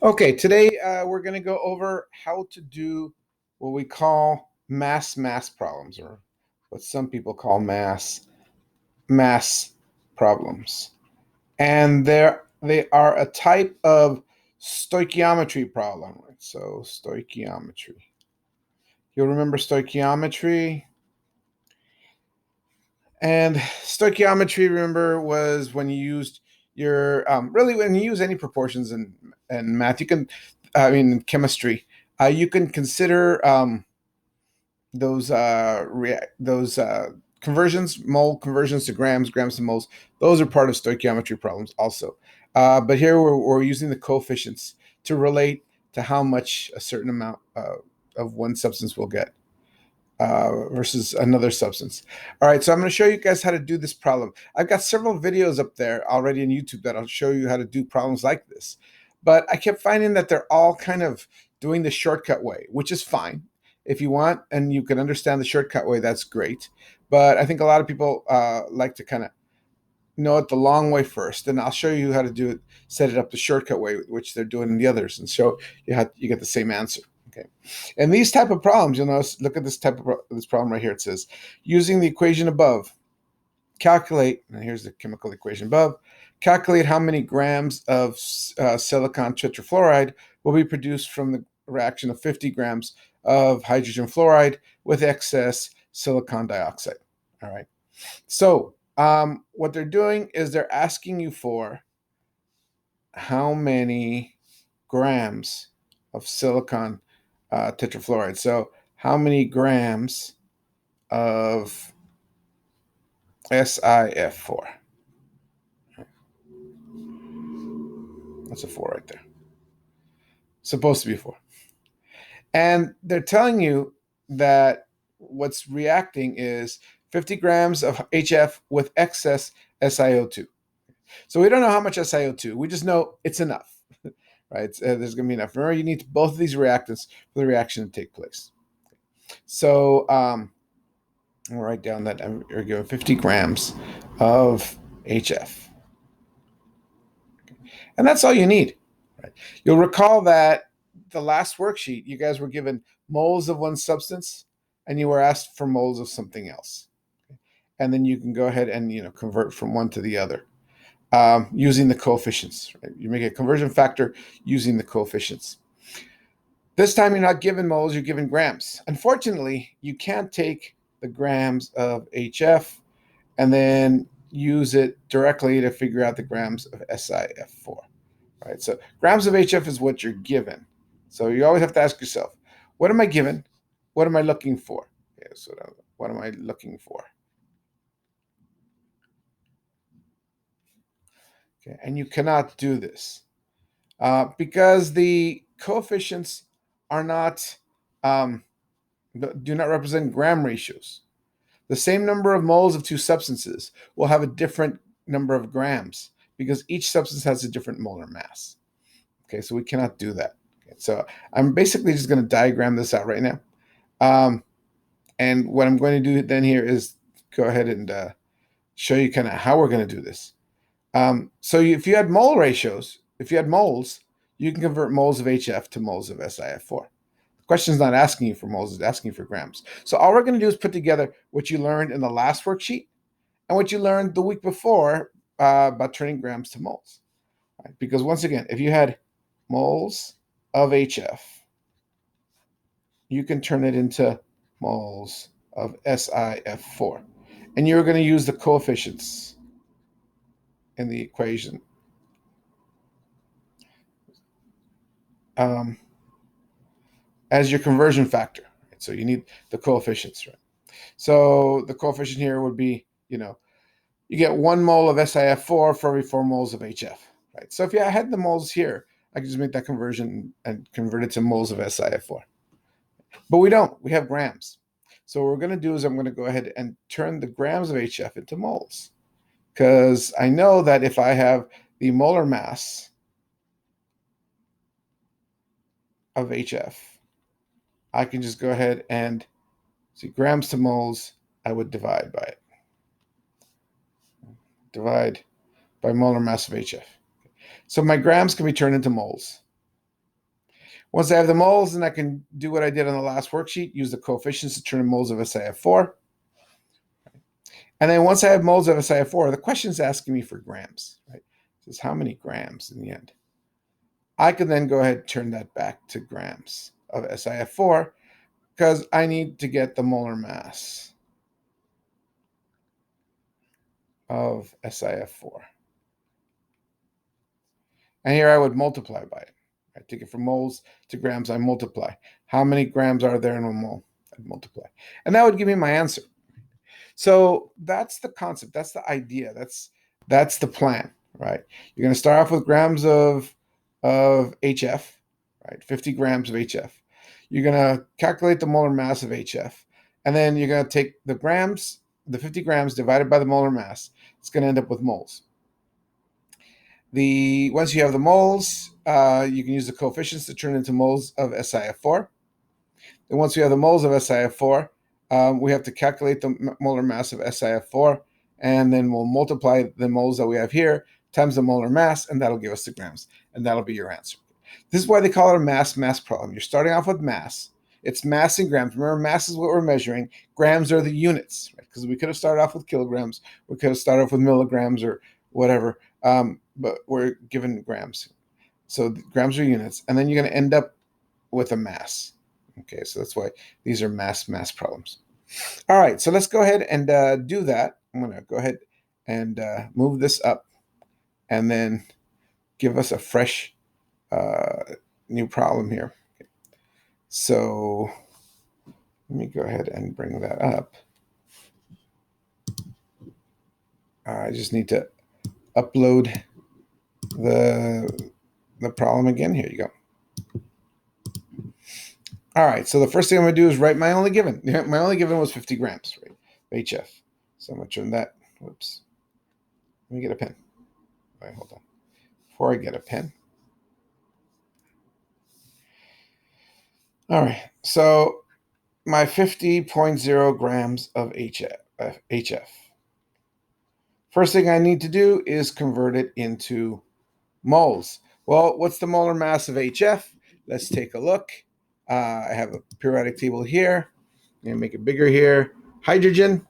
Okay, today we're going to go over how to do what we call mass problems, or what some people call mass problems. And they are a type of stoichiometry problem. So stoichiometry. You'll remember stoichiometry. And stoichiometry, remember, was when you used your really when you use any proportions in math, you can, I mean, in chemistry, you can consider those conversions, mole conversions to grams, grams to moles. Those are part of stoichiometry problems also. But here we're using the coefficients to relate to how much a certain amount of one substance will get versus another substance. All right, so I'm going to show you guys how to do this problem. I've got several videos up there already on YouTube that I'll show you how to do problems like this. But I kept finding that they're all kind of doing the shortcut way, which is fine. If you want and you can understand the shortcut way, that's great. But I think a lot of people like to kind of know it the long way first. And I'll show you how to do it, set it up the shortcut way, which they're doing in the others, and show you how you get the same answer. Okay, and these type of problems, you'll notice, look at this this problem right here. It says, using the equation above, calculate, and here's the chemical equation above, calculate how many grams of silicon tetrafluoride will be produced from the reaction of 50 grams of hydrogen fluoride with excess silicon dioxide. All right, so what they're doing is they're asking you for how many grams of silicon tetrafluoride. So how many grams of SiF4? That's a 4 right there. Supposed to be 4. And they're telling you that what's reacting is 50 grams of HF with excess SiO2. So we don't know how much SiO2. We just know it's enough, right? There's going to be enough. Remember, you need both of these reactants for the reaction to take place. So I'll write down that you're given 50 grams of HF. And that's all you need. Right? You'll recall that the last worksheet, you guys were given moles of one substance, and you were asked for moles of something else. And then you can go ahead and convert from one to the other using the coefficients. Right? You make a conversion factor using the coefficients. This time you're not given moles, you're given grams. Unfortunately, you can't take the grams of HF and then use it directly to figure out the grams of SiF4. Right? So grams of HF is what you're given. So you always have to ask yourself, what am I given? What am I looking for? Okay, so what am I looking for? Okay, and you cannot do this because the coefficients are not do not represent gram ratios. The same number of moles of two substances will have a different number of grams because each substance has a different molar mass. Okay, so we cannot do that. Okay, so I'm basically just going to diagram this out right now. And what I'm going to do then here is go ahead and show you kind of how we're going to do this. So if you had mole ratios, if you had moles, you can convert moles of HF to moles of SiF4. The question is not asking you for moles, it's asking you for grams. So all we're going to do is put together what you learned in the last worksheet and what you learned the week before about turning grams to moles. Right? Because once again, if you had moles of HF, you can turn it into moles of SiF4. And you're going to use the coefficients in the equation. As your conversion factor. Right? So you need the coefficients, right? So the coefficient here would be, you get 1 mole of SiF4 for every 4 moles of HF, right? So if you had the moles here, I could just make that conversion and convert it to moles of SiF4. But we don't. We have grams. So what we're going to do is I'm going to go ahead and turn the grams of HF into moles, because I know that if I have the molar mass of HF, I can just go ahead and see grams to moles, I would divide by it. Divide by molar mass of HF. So my grams can be turned into moles. Once I have the moles, then I can do what I did on the last worksheet, use the coefficients to turn moles of SiF4. And then once I have moles of SiF4, the question is asking me for grams, right? It says how many grams in the end. I can then go ahead and turn that back to grams of SiF4 because I need to get the molar mass of SiF4. And here I would multiply by it. I take it from moles to grams, I multiply. How many grams are there in a mole? I'd multiply. And that would give me my answer. So that's the concept. That's the idea. That's the plan, right? You're going to start off with grams of HF, right? 50 grams of HF. You're going to calculate the molar mass of HF, and then you're going to take the grams, the 50 grams divided by the molar mass. It's going to end up with moles. Once you have the moles, you can use the coefficients to turn into moles of SiF4. And once we have the moles of SiF4, we have to calculate the molar mass of SiF4, and then we'll multiply the moles that we have here times the molar mass, and that'll give us the grams, and that'll be your answer. This is why they call it a mass problem. You're starting off with mass. It's mass in grams. Remember, mass is what we're measuring. Grams are the units, right? Because we could have started off with kilograms. We could have started off with milligrams or whatever, but we're given grams. So grams are units, and then you're going to end up with a mass. Okay, so that's why these are mass problems. All right, so let's go ahead and do that. I'm going to go ahead and move this up and then give us a fresh new problem here. Okay. So let me go ahead and bring that up. I just need to upload the problem again. Here you go. All right, so the first thing I'm going to do is write my only given. My only given was 50 grams, right, HF. So I'm going to turn that. Whoops. Let me get a pen. All right, hold on. Before I get a pen. All right, so my 50.0 grams of HF. First thing I need to do is convert it into moles. Well, what's the molar mass of HF? Let's take a look. I have a periodic table here. I'm going to make it bigger here. Hydrogen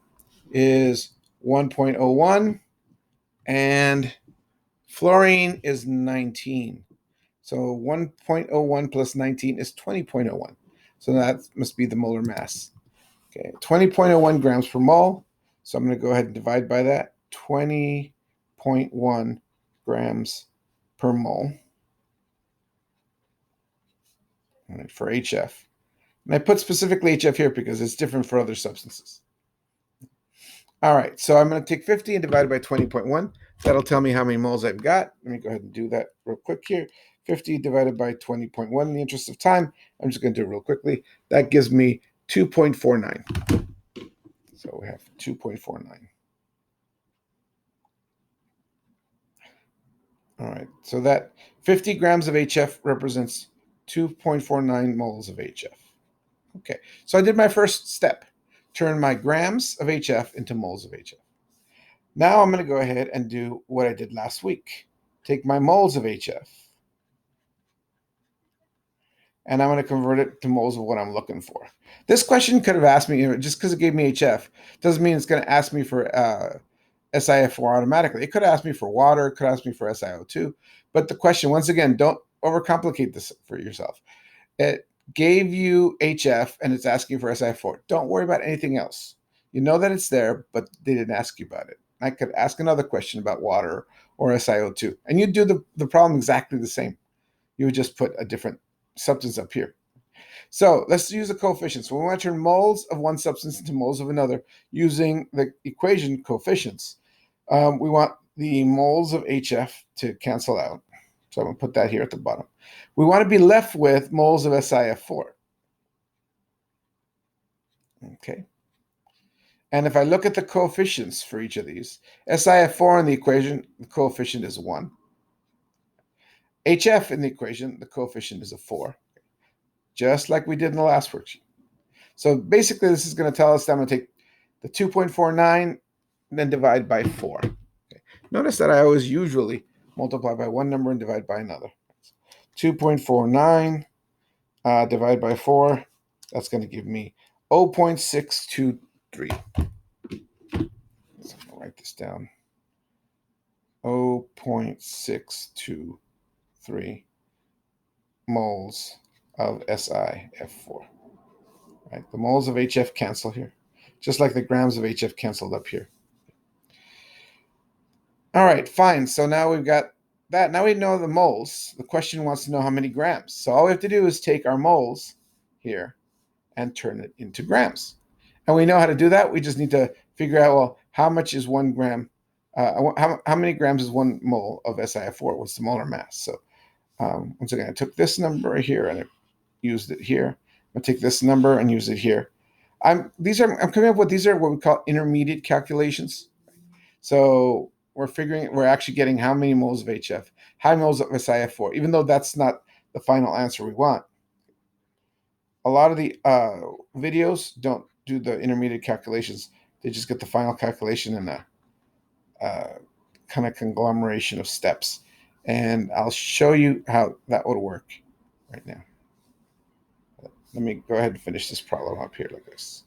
is 1.01 and fluorine is 19. So 1.01 plus 19 is 20.01. So that must be the molar mass. Okay, 20.01 grams per mole. So I'm going to go ahead and divide by that. 20.1 grams per mole. All right, for HF. And I put specifically HF here because it's different for other substances. All right, so I'm going to take 50 and divide it by 20.1. That'll tell me how many moles I've got. Let me go ahead and do that real quick here. 50 divided by 20.1 in the interest of time. I'm just going to do it real quickly. That gives me 2.49. So we have 2.49. All right, so that 50 grams of HF represents 2.49 moles of HF. Okay, so I did my first step. Turn my grams of HF into moles of HF. Now I'm going to go ahead and do what I did last week. Take my moles of HF, and I'm going to convert it to moles of what I'm looking for. This question could have asked me, just because it gave me HF, doesn't mean it's going to ask me for SiF4 automatically. It could ask me for water, it could ask me for SiO2. But the question, once again, don't overcomplicate this for yourself. It gave you HF and it's asking for SiF4. Don't worry about anything else. You know that it's there, but they didn't ask you about it. I could ask another question about water or SiO2, and you'd do the problem exactly the same. You would just put a different substance up here. So let's use the coefficients. When we want to turn moles of one substance into moles of another using the equation coefficients, we want the moles of HF to cancel out. So I'm going to put that here at the bottom. We want to be left with moles of SiF4. Okay. And if I look at the coefficients for each of these, SiF4 in the equation, the coefficient is 1. HF in the equation, the coefficient is a 4. Just like we did in the last worksheet. So basically, this is going to tell us that I'm going to take the 2.49 and then divide by 4. Okay. Notice that I always usually multiply by one number and divide by another. 2.49 divided by 4. That's going to give me 0.623. So I'm going to write this down. 0.623 moles of SiF4. Right? The moles of HF cancel here, just like the grams of HF canceled up here. All right, fine. So now we've got that. Now we know the moles. The question wants to know how many grams. So all we have to do is take our moles here and turn it into grams. And we know how to do that. We just need to figure out, well, how much is 1 gram? How many grams is 1 mole of SiF4? What's the molar mass? So once again, I took this number here and I used it here. I'm going to take this number and use it here. I'm coming up with, these are what we call intermediate calculations. So we're actually getting how many moles of HF, how many moles of SiF4, even though that's not the final answer we want. A lot of the videos don't do the intermediate calculations. They just get the final calculation in a kind of conglomeration of steps. And I'll show you how that would work right now. Let me go ahead and finish this problem up here like this.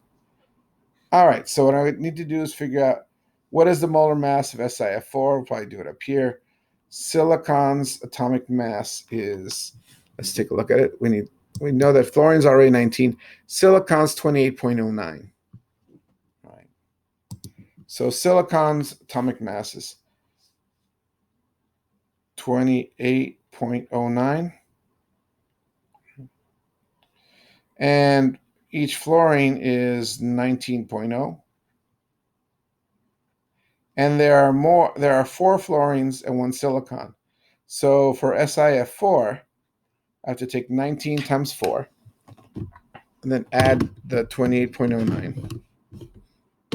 All right, so what I need to do is figure out what is the molar mass of SiF4. We'll probably do it up here. Silicon's atomic mass is, let's take a look at it. We know that fluorine's already 19. Silicon's 28.09. All right. So silicon's atomic mass is 28.09. And each fluorine is 19.0. And there are 4 fluorines and 1 silicon. So for SiF4, I have to take 19 times 4 and then add the 28.09.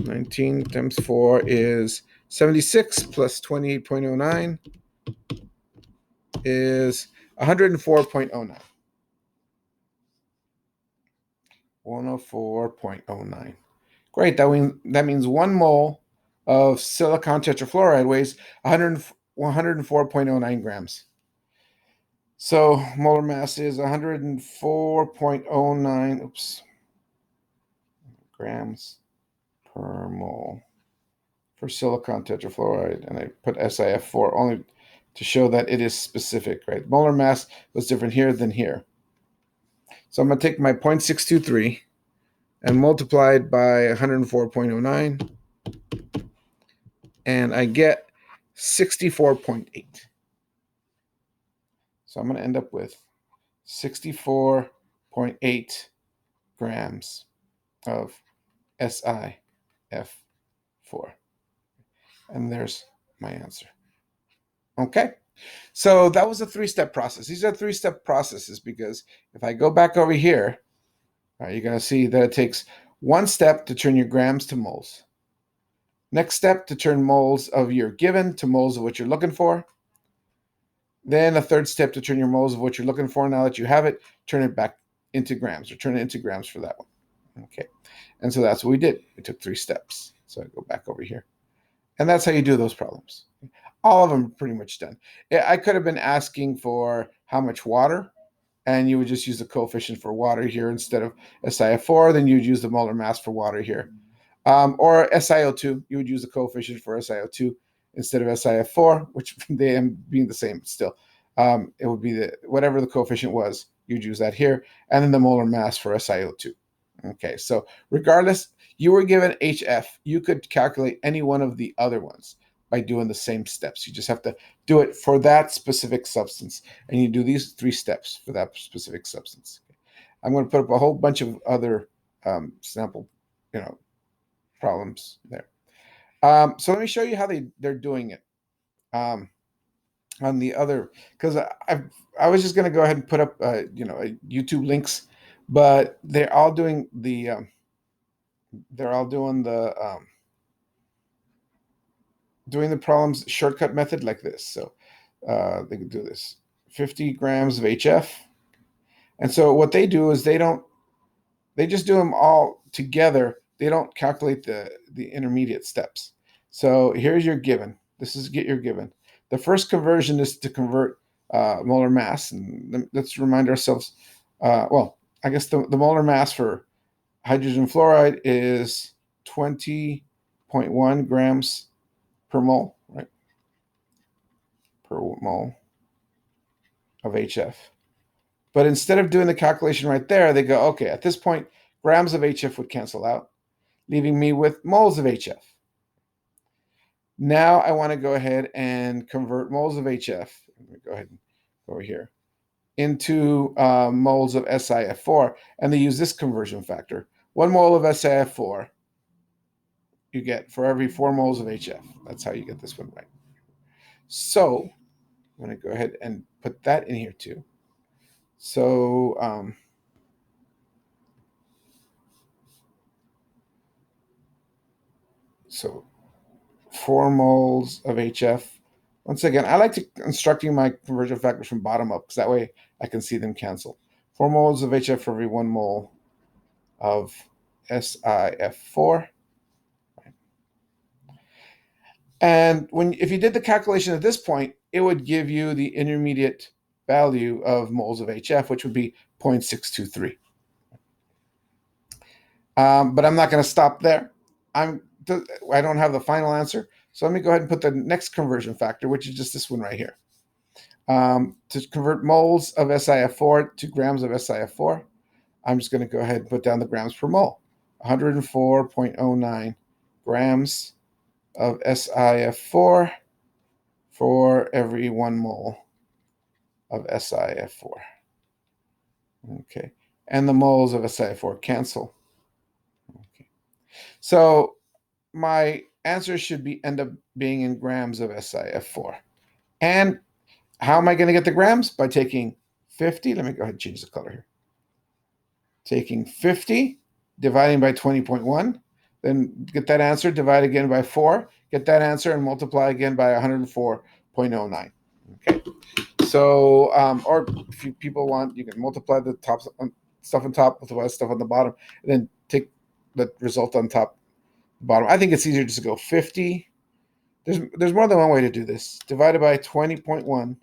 19 times 4 is 76 plus 28.09 is 104.09. 104.09. Great. That means 1 mole of silicon tetrafluoride weighs 104.09 grams. So molar mass is 104.09 grams per mole for silicon tetrafluoride. And I put SiF4 only to show that it is specific, right? Molar mass was different here than here. So I'm going to take my 0.623 and multiply it by 104.09, and I get 64.8. So I'm going to end up with 64.8 grams of SiF4. And there's my answer. Okay. So that was a 3-step process. These are 3-step processes because if I go back over here, you're going to see that it takes 1 step to turn your grams to moles. Next step to turn moles of your given to moles of what you're looking for. Then a 3rd step to turn your moles of what you're looking for. Now that you have it, turn it back into grams, or turn it into grams for that one. Okay. And so that's what we did. We took 3 steps. So I go back over here. And that's how you do those problems. All of them are pretty much done. I could have been asking for how much water, and you would just use the coefficient for water here instead of SiF4. Then you'd use the molar mass for water here. Or SiO2, you would use the coefficient for SiO2 instead of SiF4, which they end being the same still. It would be whatever the coefficient was, you'd use that here, and then the molar mass for SiO2. Okay, so regardless, you were given HF, you could calculate any one of the other ones by doing the same steps. You just have to do it for that specific substance, and you do these 3 steps for that specific substance. I'm going to put up a whole bunch of other sample, problems there. So let me show you how they're doing it on the other, because I was just going to go ahead and put up YouTube links, but they're all doing the doing the problems shortcut method like this. So they can do this 50 grams of HF, and so what they do is they just do them all together. They don't calculate the intermediate steps. So here's your given. This is your given. The first conversion is to convert molar mass. And let's remind ourselves Well, I guess the molar mass for hydrogen fluoride is 20.1 grams per mole, right? Per mole of HF. But instead of doing the calculation right there, they go, okay, at this point, grams of HF would cancel out, leaving me with moles of HF. Now I want to go ahead and convert moles of HF. Let me go ahead and go over here into moles of SiF4, and they use this conversion factor. 1 mole of SiF4 you get for every 4 moles of HF. That's how you get this one right. So I'm going to go ahead and put that in here too. So so 4 moles of HF. Once again, I like to constructing my conversion factors from bottom up because that way I can see them cancel. 4 moles of HF for every 1 mole of SiF4. And if you did the calculation at this point, it would give you the intermediate value of moles of HF, which would be 0.623. But I'm not going to stop there. I don't have the final answer. So let me go ahead and put the next conversion factor, which is just this one right here. To convert moles of SiF4 to grams of SiF4, I'm just going to go ahead and put down the grams per mole. 104.09 grams of SiF4 for every 1 mole of SiF4. Okay. And the moles of SiF4 cancel. Okay. So my answer should end up being in grams of SiF4. And how am I going to get the grams? By taking 50. Let me go ahead and change the color here. Taking 50, dividing by 20.1, then get that answer, divide again by 4, get that answer, and multiply again by 104.09. Okay. So, or if people want, you can multiply the top stuff on top, multiply stuff on the bottom, and then take the result on top, bottom. I think it's easier just to go 50. There's more than one way to do this. Divided by 20.1,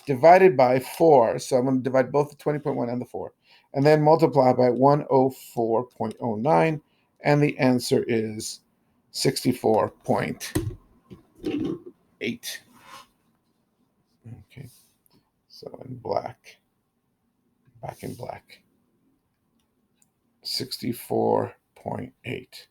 divided by 4. So I'm going to divide both the 20.1 and the 4. And then multiply by 104.09. And the answer is 64.8. Okay. So in black. Back in black. 64.8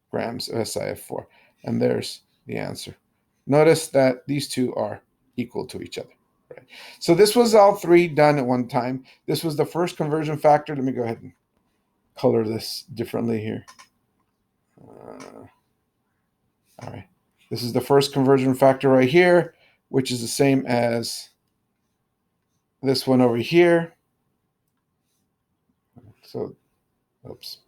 grams of SiF4. And there's the answer. Notice that these two are equal to each other. Right. So this was all three done at one time. This was the first conversion factor. Let me go ahead and color this differently here. All right. This is the first conversion factor right here, which is the same as this one over here. So, oops.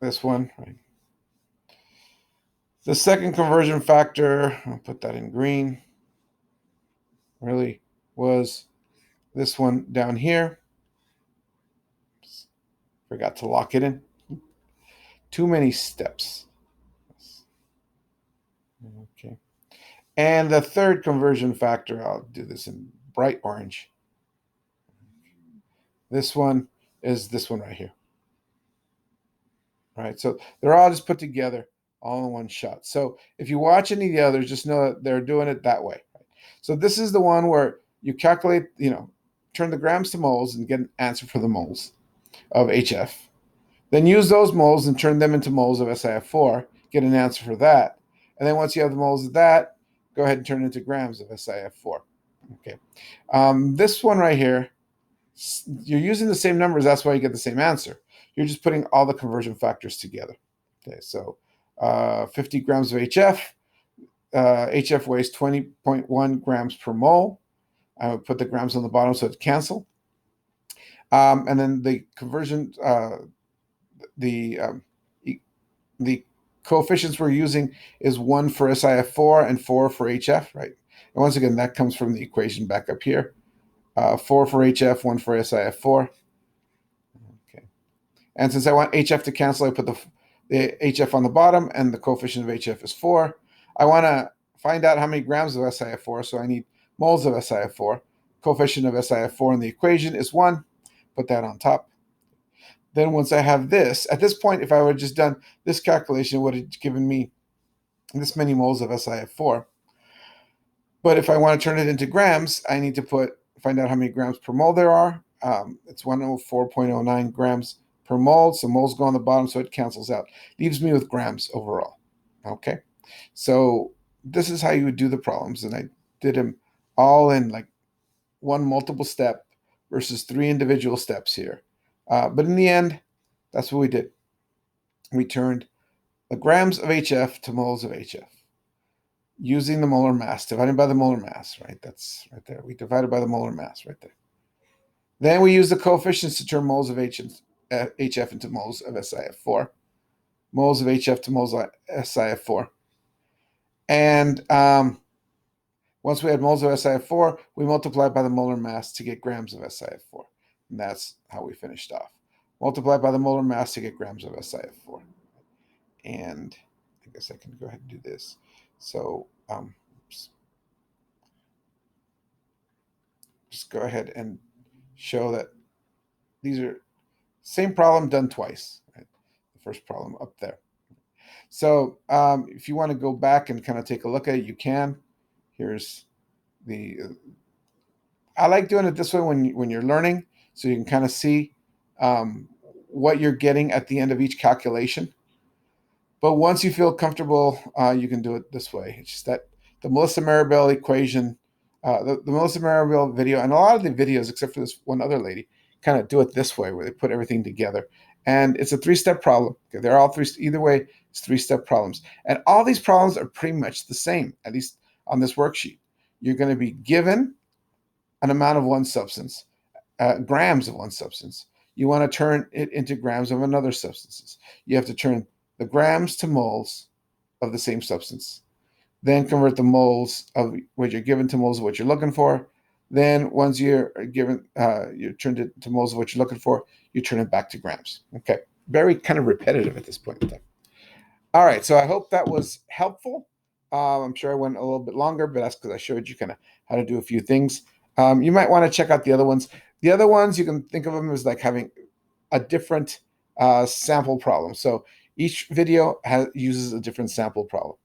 This one, right. The second conversion factor, I'll put that in green, really was this one down here. Forgot to lock it in. Too many steps. Okay. And the third conversion factor, I'll do this in bright orange. This one is this one right here. All right. So they're all just put together all in one shot. So if you watch any of the others, just know that they're doing it that way. So this is the one where you calculate, turn the grams to moles and get an answer for the moles of HF. Then use those moles and turn them into moles of SiF4, get an answer for that. And then once you have the moles of that, go ahead and turn it into grams of SiF4. Okay. This one right here, you're using the same numbers. That's why you get the same answer. You're just putting all the conversion factors together. Okay. So 50 grams of HF. HF weighs 20.1 grams per mole. I would put the grams on the bottom so it cancel. And then the conversion, the coefficients we're using is 1 for SiF4 and 4 for HF, right? And once again, that comes from the equation back up here. 4 for HF, 1 for SiF4. Okay. And since I want HF to cancel, I put the HF on the bottom, and the coefficient of HF is 4. I want to find out how many grams of SiF4, so I need moles of SiF4. Coefficient of SiF4 in the equation is 1. Put that on top. Then once I have this, at this point, if I would have just done this calculation, it would have given me this many moles of SiF4. But if I want to turn it into grams, I need to find out how many grams per mole there are. It's 104.09 grams per mole. So moles go on the bottom, so it cancels out. Leaves me with grams overall. Okay. So this is how you would do the problems. And I did them all in like one multiple step versus 3 individual steps here. But in the end, that's what we did. We turned the grams of HF to moles of HF using the molar mass, divided by the molar mass, right? That's right there. We divided by the molar mass right there. Then we use the coefficients to turn moles of HF into moles of SiF4, moles of HF to moles of SiF4. And once we had moles of SiF4, we multiplied by the molar mass to get grams of SiF4. And that's how we finished off. Multiply by the molar mass to get grams of SiF4. And I guess I can go ahead and do this. So just go ahead and show that these are same problem done twice. Right? The first problem up there. So if you want to go back and kind of take a look at it, you can. Here's the. I like doing it this way when you're learning, so you can kind of see what you're getting at the end of each calculation. But once you feel comfortable, you can do it this way. It's just that the Melissa Maribel equation, the Melissa Maribel video, and a lot of the videos, except for this one other lady, kind of do it this way, where they put everything together. And it's a 3-step problem. Okay, they're all 3. Either way, it's 3-step problems. And all these problems are pretty much the same, at least on this worksheet. You're going to be given an amount of one substance, grams of one substance. You want to turn it into grams of another substance. You have to turn the grams to moles of the same substance. Then convert the moles of what you're given to moles of what you're looking for. Then once you're given, you turned it to moles of what you're looking for, you turn it back to grams. Okay, very kind of repetitive at this point in time. All right, so I hope that was helpful. I'm sure I went a little bit longer, but that's because I showed you kind of how to do a few things. You might want to check out the other ones. The other ones, you can think of them as like having a different sample problem. So each video uses a different sample problem.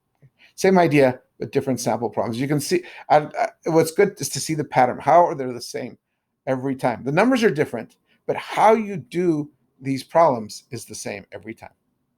Same idea, but different sample problems. You can see what's good is to see the pattern. How are they the same every time? The numbers are different, but how you do these problems is the same every time.